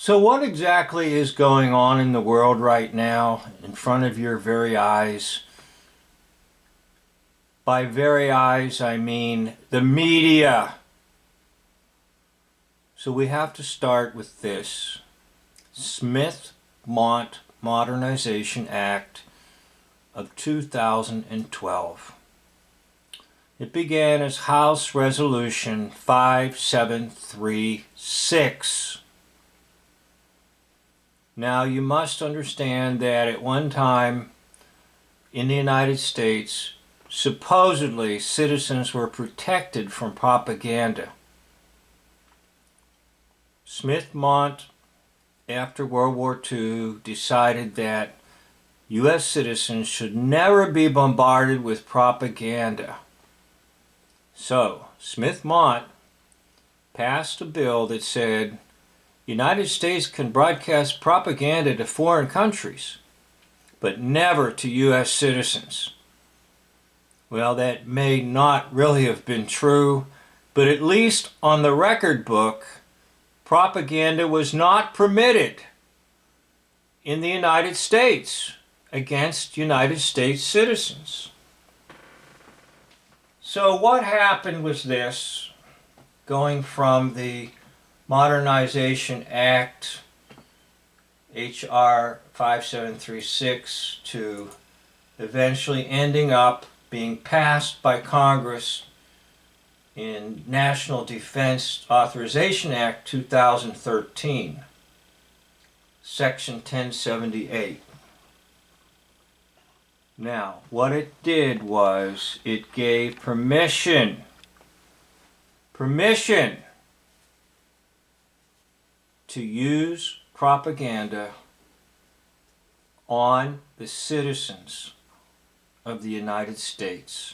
So what exactly is going on in the world right now in front of your very eyes? By very eyes, I mean the media. So we have to start with this. Smith-Mont Modernization Act of 2012. It began as House Resolution 5736. Now you must understand that at one time in the United States, supposedly citizens were protected from propaganda. Smith-Mont, after World War II, decided that U.S. citizens should never be bombarded with propaganda. So, Smith-Mont passed a bill that said United States can broadcast propaganda to foreign countries, but never to U.S. citizens. Well, that may not really have been true, but at least on the record book, propaganda was not permitted in the United States against United States citizens. So what happened was this, going from the Modernization Act, H.R. 5736, to eventually ending up being passed by Congress in National Defense Authorization Act 2013, Section 1078. Now, what it did was it gave permission to use propaganda on the citizens of the United States.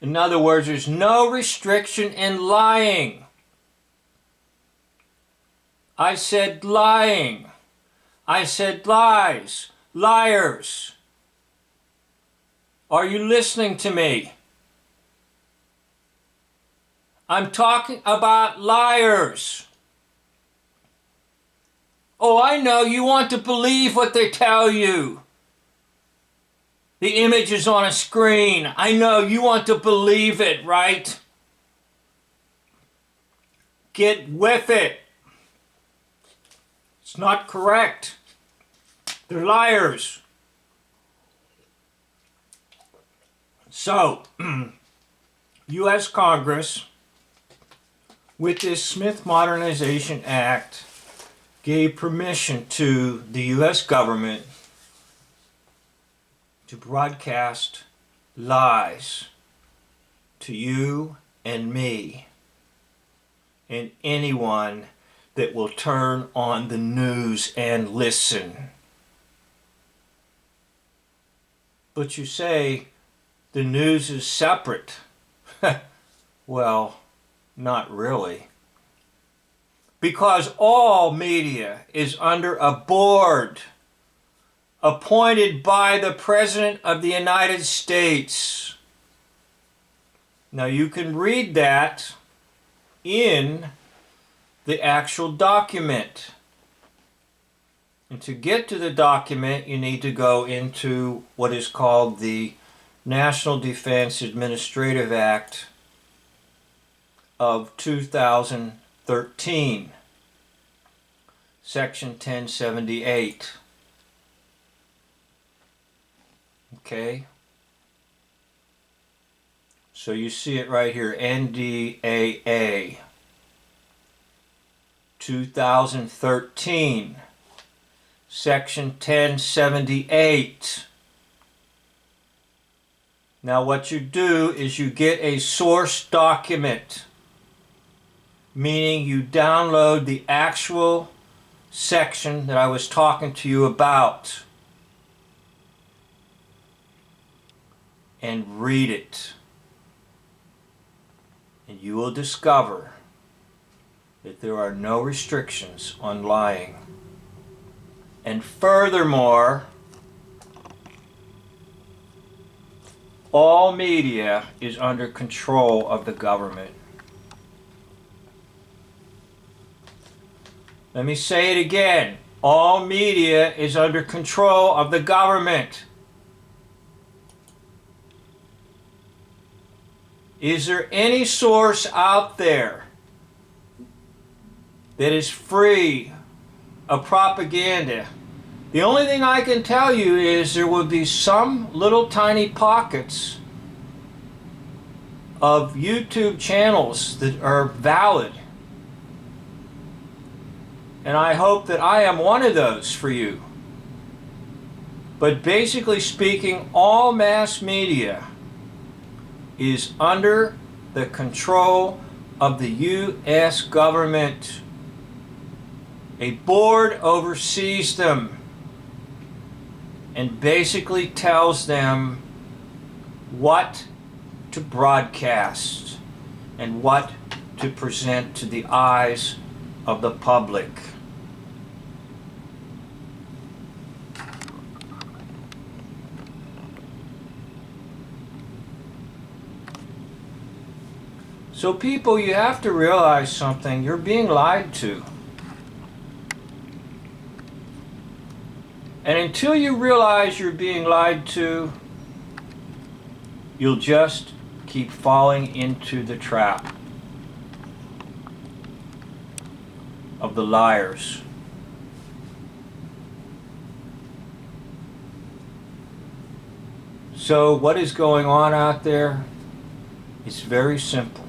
In other words, there's no restriction in lying. I said lying. I said lies, liars. Are you listening to me? I'm talking about liars. Oh, I know you want to believe what they tell you. The image is on a screen. I know you want to believe it, right? Get with it. It's not correct. They're liars. So, U.S. Congress, with this Smith Modernization Act, gave permission to the U.S. government to broadcast lies to you and me and anyone that will turn on the news and listen. But you say the news is separate. Well, not really. Because all media is under a board appointed by the President of the United States. Now you can read that in the actual document. And to get to the document, you need to go into what is called the National Defense Administrative Act of 2013, Section 1078. Okay? So you see it right here, NDAA 2013, Section 1078. Now what you do is you get a source document, meaning you download the actual section that I was talking to you about and read it. And you will discover that there are no restrictions on lying. And furthermore, all media is under control of the government. Let me say it again. All media is under control of the government. Is there any source out there that is free of propaganda? The only thing I can tell you is there will be some little tiny pockets of YouTube channels that are valid. And I hope that I am one of those for you. But basically speaking, all mass media is under the control of the U.S. government. A board oversees them and basically tells them what to broadcast and what to present to the eyes of the public. So people, you have to realize something. You're being lied to. And until you realize you're being lied to, you'll just keep falling into the trap of the liars. So what is going on out there? It's very simple.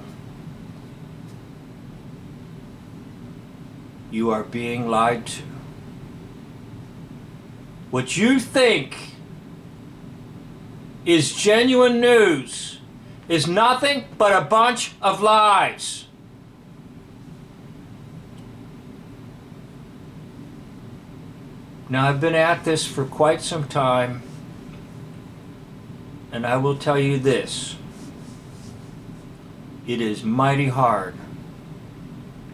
You are being lied to. What you think is genuine news is nothing but a bunch of lies. Now, I've been at this for quite some time, and I will tell you this. It is mighty hard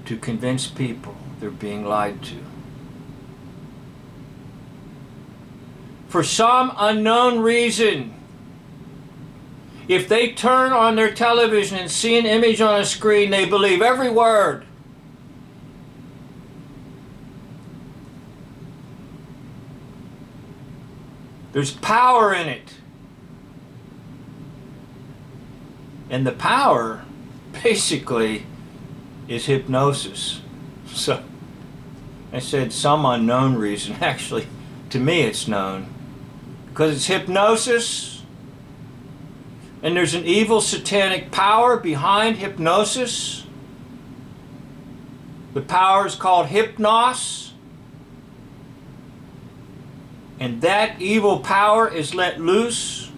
to convince people they're being lied to. For some unknown reason, if they turn on their television and see an image on a screen, they believe every word. There's power in it. And the power, basically, is hypnosis. So, I said some unknown reason. Actually, to me it's known. Because it's hypnosis, and there's an evil satanic power behind hypnosis. The power is called hypnos. And that evil power is let loose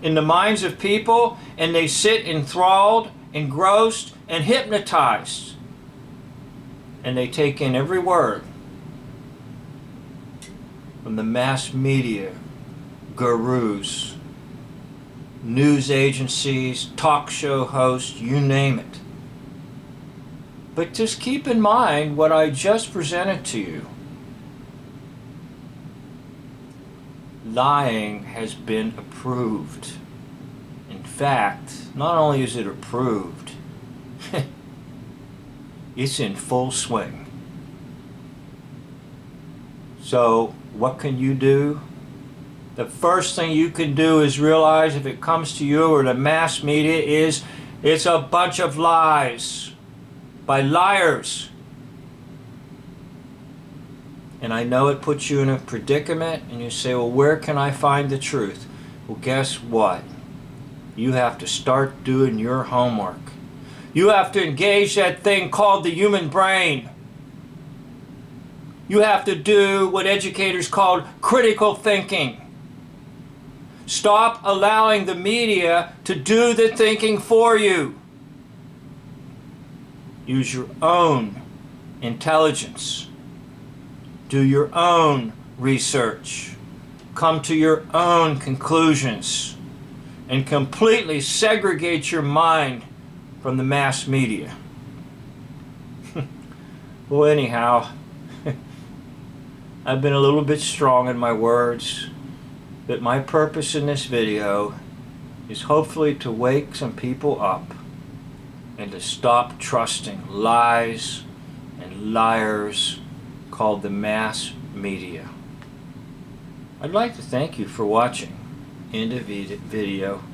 in the minds of people, and they sit enthralled, engrossed, and hypnotized. And they take in every word from the mass media, gurus, news agencies, talk show hosts, you name it. But just keep in mind what I just presented to you. Lying has been approved. In fact, not only is it approved, it's in full swing. So, what can you do? The first thing you can do is realize, if it comes to you or the mass media, is it's a bunch of lies by liars. And I know it puts you in a predicament, and you say, well, where can I find the truth? Well, guess what? You have to start doing your homework. You have to engage that thing called the human brain. You have to do what educators call critical thinking. Stop allowing the media to do the thinking for you. Use your own intelligence. Do your own research. Come to your own conclusions. And completely segregate your mind from the mass media. Well, anyhow, I've been a little bit strong in my words, but my purpose in this video is hopefully to wake some people up and to stop trusting lies and liars called the mass media. I'd like to thank you for watching. End of video.